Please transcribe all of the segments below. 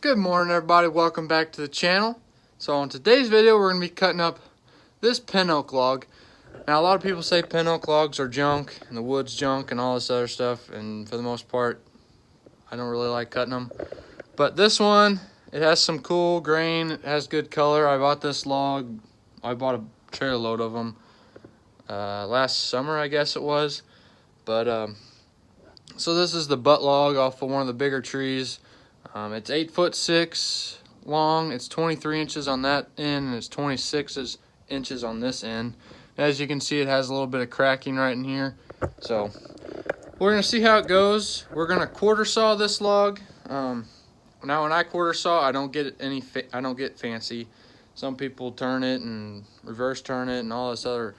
Good morning, everybody. Welcome back to the channel. So on today's video, we're going to be cutting up this pin oak log. Now, a lot of people say pin oak logs are junk and the wood's junk and all this other stuff, and for the most part, I don't really like cutting them. But this one, it has some cool grain. It has good color. I bought this log. I bought a trailer load of them last summer, I guess it was. But so this is the butt log off of one of the bigger trees. It's 8'6" long. It's 23 inches on that end, and it's 26 inches on this end. As you can see, it has a little bit of cracking right in here. So we're gonna see how it goes. We're gonna quarter saw this log. Now, when I quarter saw, I don't get fancy. Some people turn it and reverse turn it and all this other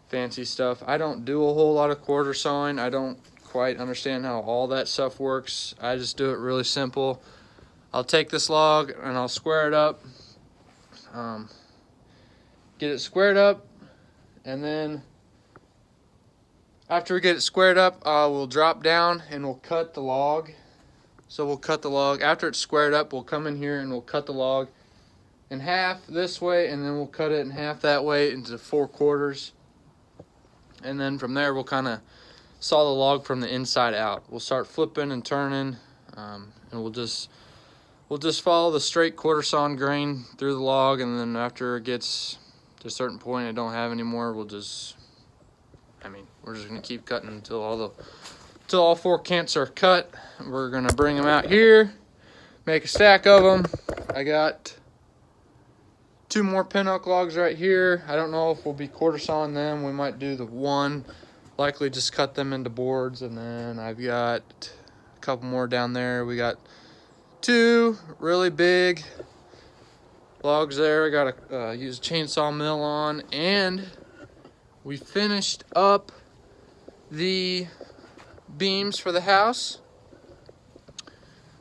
fancy stuff. I don't do a whole lot of quarter sawing. I don't quite understand how all that stuff works. I just do it really simple. I'll take this log and I'll square it up, get it squared up, and then after we get it squared up, we'll drop down and we'll cut the log. So we'll cut the log. After it's squared up, we'll come in here and we'll cut the log in half this way, and then we'll cut it in half that way into 4 quarters. And then from there, we'll kind of saw the log from the inside out. We'll start flipping and turning, and we'll just follow the straight quarter sawn grain through the log, and then after it gets to a certain point I don't have anymore, we're just gonna keep cutting until all 4 cants are cut. We're gonna bring them out here, make a stack of them. I got 2 more pin oak logs right here. I don't know if we'll be quarter sawing them. We might do the one, likely just cut them into boards, and then I've got a couple more down there. We got 2 really big logs there. I gotta use a chainsaw mill on, and we finished up the beams for the house.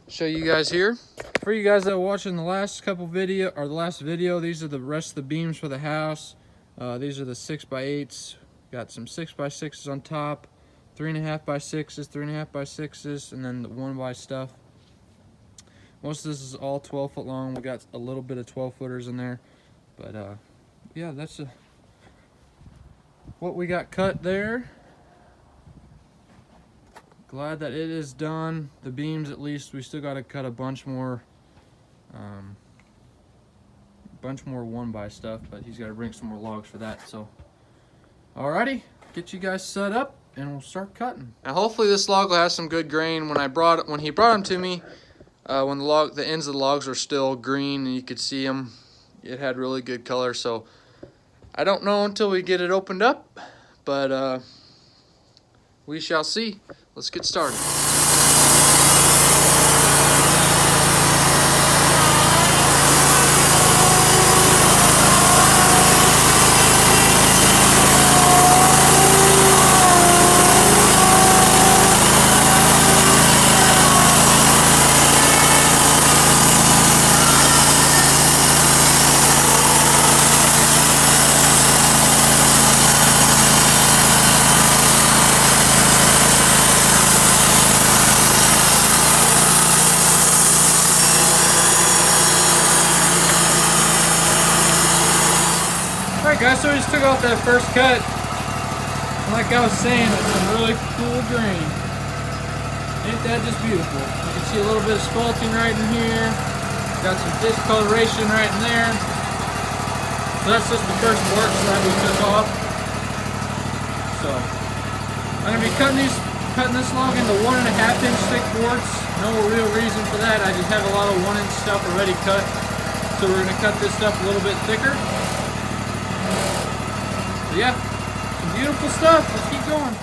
Show you guys here. For you guys that are watching the last video, these are the rest of the beams for the house. These are the 6x8s. Got some 6x6s on top, 3.5x6s, 3.5x6s, and then the 1x stuff. Most of this is all 12-foot long. We got a little bit of 12-footers in there, but yeah, that's what we got cut there. Glad that it is done. The beams, at least, we still got to cut a bunch more 1x stuff, but he's got to bring some more logs for that. So, alrighty, get you guys set up, and we'll start cutting. Now, hopefully, this log will have some good grain. When he brought them to me, when the ends of the logs were still green and you could see them, it had really good color. So I don't know until we get it opened up, but we shall see. Let's get started. Alright guys, so we just took off that first cut. And like I was saying, it's some really cool grain. Ain't that just beautiful? You can see a little bit of spalting right in here. Got some discoloration right in there. So that's just the first work that we took off. So I'm gonna be cutting this log into 1.5-inch thick boards. No real reason for that. I just have a lot of 1-inch stuff already cut. So we're gonna cut this stuff a little bit thicker. Yeah, some beautiful stuff. Let's keep going.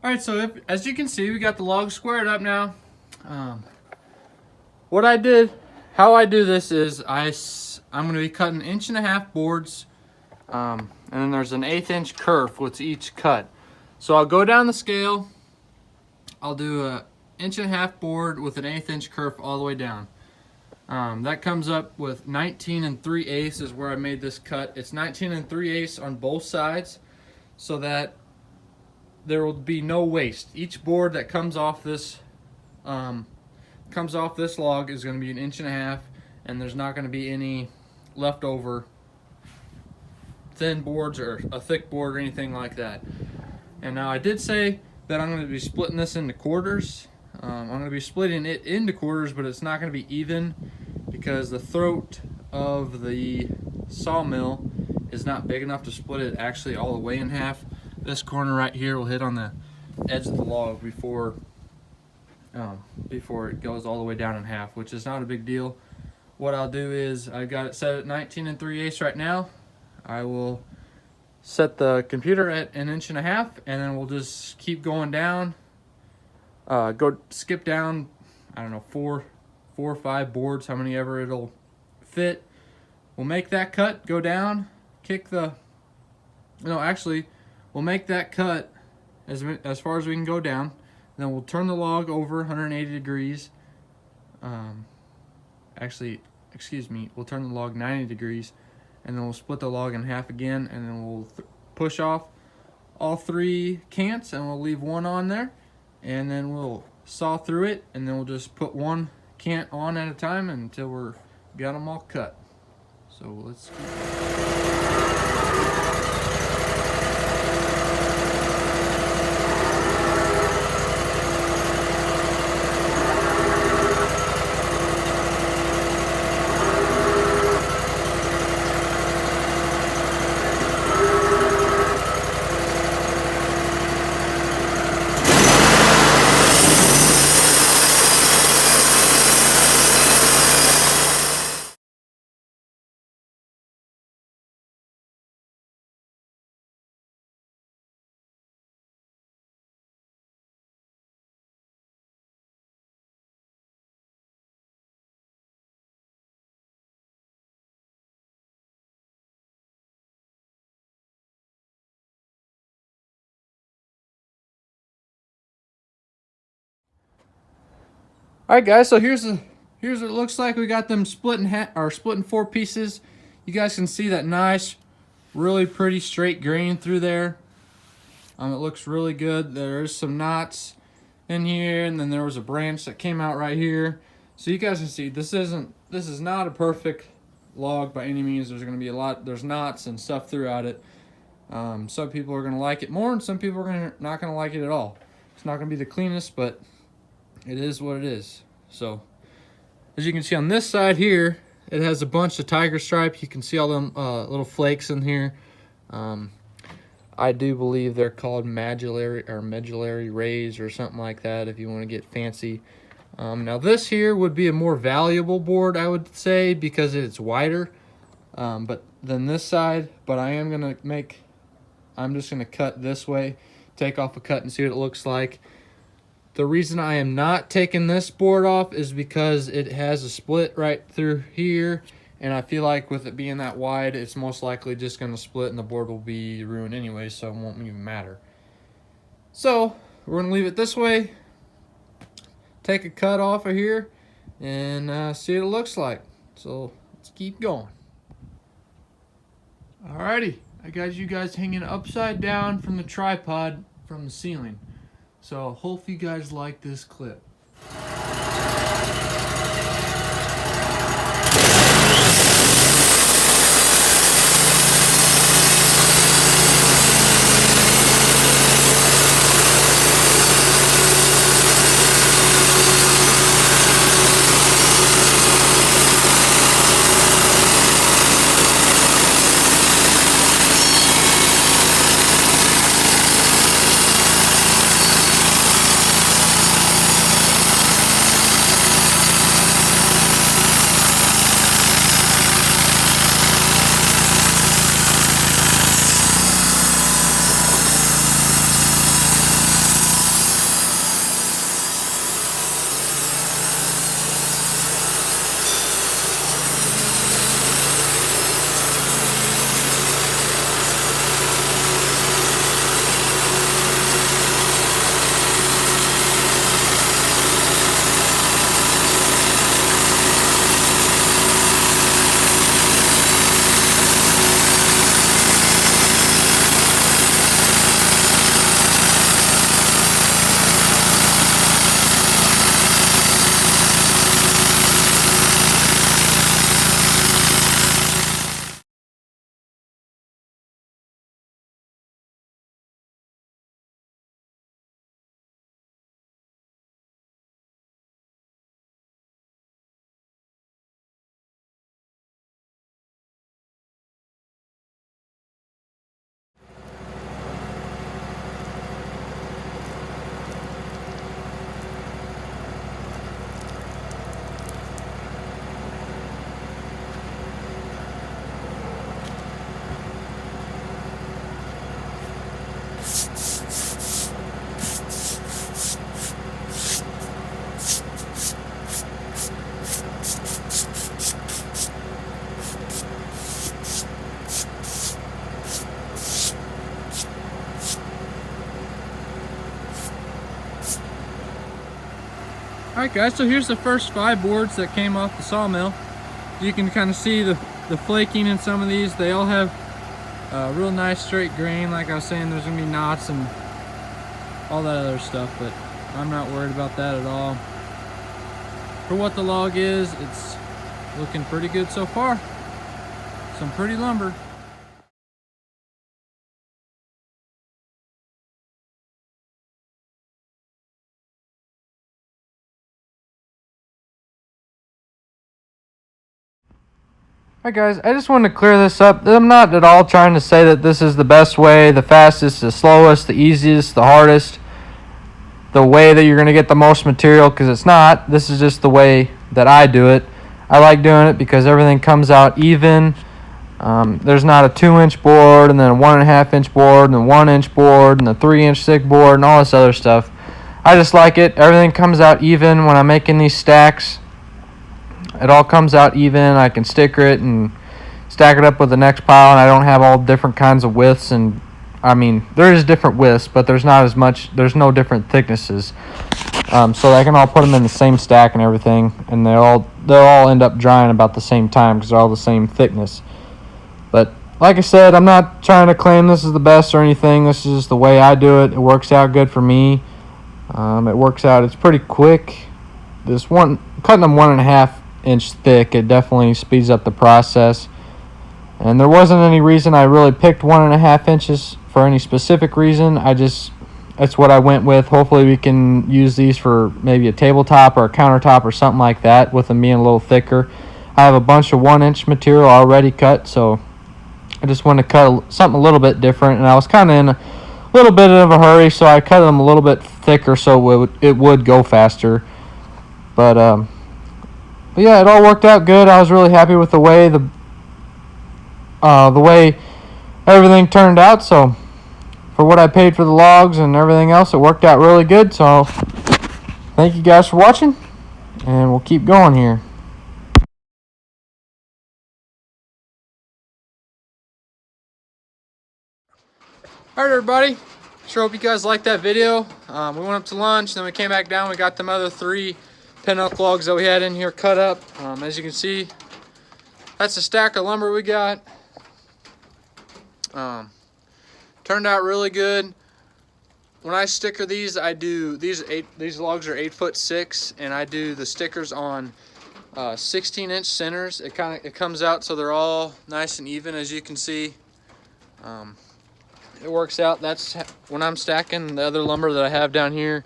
Alright, so as you can see, we got the log squared up now. How I do this is I'm going to be cutting 1.5 boards, and then there's an 1/8 inch kerf with each cut. So I'll go down the scale. I'll do a 1.5 board with an 1/8 inch kerf all the way down. That comes up with 19 3/8 is where I made this cut. It's 19 3/8 on both sides, so that there will be no waste. Each board that comes off this log is going to be 1.5 inches, and there's not going to be any leftover thin boards or a thick board or anything like that. And now I did say that I'm going to be splitting this into quarters. I'm going to be splitting it into quarters, but it's not going to be even because the throat of the sawmill is not big enough to split it actually all the way in half. This corner right here will hit on the edge of the log before it goes all the way down in half, which is not a big deal. What I'll do is I got it set at 19 3/8 right now. I will set the computer at 1.5 inches, and then we'll just keep going down. Skip down, I don't know, four or five boards, how many ever it'll fit. We'll make that cut, go down, we'll make that cut as far as we can go down. Then we'll turn the log over 180 degrees. We'll turn the log 90 degrees, and then we'll split the log in half again, and then we'll push off all 3 cants, and we'll leave one on there, and then we'll saw through it, and then we'll just put one cant on at a time until we're got them all cut. So let's Alright guys, so here's what it looks like. We got them split in 4 pieces. You guys can see that nice, really pretty straight grain through there. It looks really good. There's some knots in here, and then there was a branch that came out right here. So you guys can see this is not a perfect log by any means. There's gonna be there's knots and stuff throughout it. Some people are gonna like it more, and some people are not gonna like it at all. It's not gonna be the cleanest, but it is what it is. So as you can see on this side here, it has a bunch of tiger stripe. You can see all them little flakes in here. I do believe they're called medullary rays or something like that if you want to get fancy. Now this here would be a more valuable board, I would say, because it's wider than this side. But I'm just gonna cut this way, take off a cut and see what it looks like. The reason I am not taking this board off is because it has a split right through here, and I feel like with it being that wide, it's most likely just going to split and the board will be ruined anyway, so it won't even matter. So we're going to leave it this way, take a cut off of here, and see what it looks like. So let's keep going. Alrighty, I got you guys hanging upside down from the tripod from the ceiling. So hope you guys like this clip. Alright guys, so here's the first 5 boards that came off the sawmill. You can kind of see the flaking in some of these. They all have real nice straight grain. Like I was saying, there's gonna be knots and all that other stuff, but I'm not worried about that at all. For what the log is, it's looking pretty good so far. Some pretty lumber. Alright guys, I just wanted to clear this up. I'm not at all trying to say that this is the best way, the fastest, the slowest, the easiest, the hardest, the way that you're going to get the most material, because it's not. This is just the way that I do it. I like doing it because everything comes out even. There's not a 2-inch board and then a 1.5-inch board and a 1-inch board and a 3-inch thick board and all this other stuff. I just like it. Everything comes out even when I'm making these stacks. It all comes out even. I can sticker it and stack it up with the next pile, and I don't have all different kinds of widths. And I mean, there is different widths, but there's not as much. There's no different thicknesses, so I can all put them in the same stack and everything, and they'll all end up drying about the same time because they're all the same thickness. But like I said, I'm not trying to claim this is the best or anything. This is just the way I do it. It works out good for me. It works out. It's pretty quick. This one, cutting them 1.5-inch thick, it definitely speeds up the process. And there wasn't any reason I really picked 1.5 inches for any specific reason. That's what I went with. Hopefully we can use these for maybe a tabletop or a countertop or something like that, with them being a little thicker. I have a bunch of 1-inch material already cut, so I just wanted to cut something a little bit different, and I was kind of in a little bit of a hurry, so I cut them a little bit thicker so it would go faster. But yeah, it all worked out good. I was really happy with the way everything turned out. So for what I paid for the logs and everything else, it worked out really good. So thank you guys for watching, and we'll keep going here. Alright everybody, sure hope you guys liked that video. We went up to lunch, then we came back down. We got them other 3 pin up logs that we had in here cut up. As you can see, that's a stack of lumber we got. Turned out really good. When I sticker these, I do these logs are 8'6", and I do the stickers on 16-inch centers. It comes out so they're all nice and even, as you can see. It works out. That's when I'm stacking the other lumber that I have down here.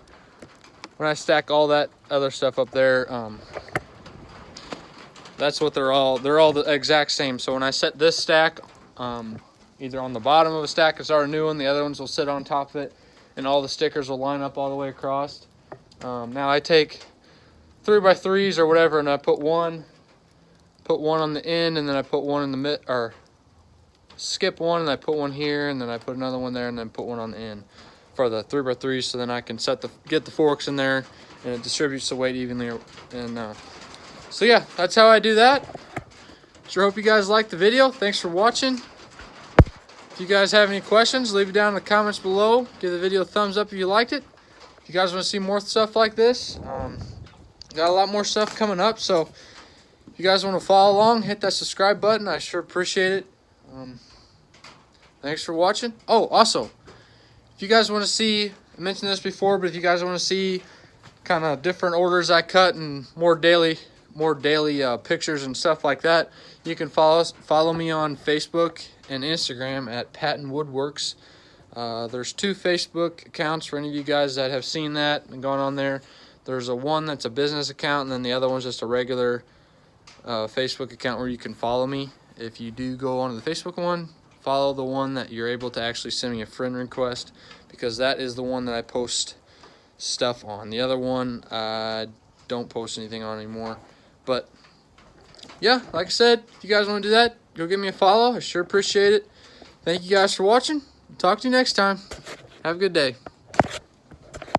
When I stack all that other stuff up there, that's what they're all the exact same. So when I set this stack, either on the bottom of a stack is our new one, the other ones will sit on top of it, and all the stickers will line up all the way across. Now I take 3x3s or whatever, and I put one on the end, and then I put one in the mid, or skip one, and I put one here, and then I put another one there, and then put one on the end for the 3x3s, so then I can get the forks in there, and it distributes the weight evenly. And so yeah, that's how I do that. Sure hope you guys liked the video. Thanks for watching. If you guys have any questions, leave it down in the comments below. Give the video a thumbs up if you liked it. If you guys want to see more stuff like this, got a lot more stuff coming up, so if you guys want to follow along, hit that subscribe button. I sure appreciate it. Thanks for watching. Oh, also, if you guys want to see, I mentioned this before, but if you guys want to see kind of different orders I cut and more daily pictures and stuff like that, you can follow me on Facebook and Instagram at Patton Woodworks. There's 2 Facebook accounts for any of you guys that have seen that and gone on there. There's one that's a business account, and then the other one's just a regular Facebook account where you can follow me. If you do go onto the Facebook one, follow the one that you're able to actually send me a friend request, because that is the one that I post stuff on. The other one I don't post anything on anymore. But yeah, like I said, if you guys want to do that, go give me a follow. I sure appreciate it. Thank you guys for watching. Talk to you next time. Have a good day.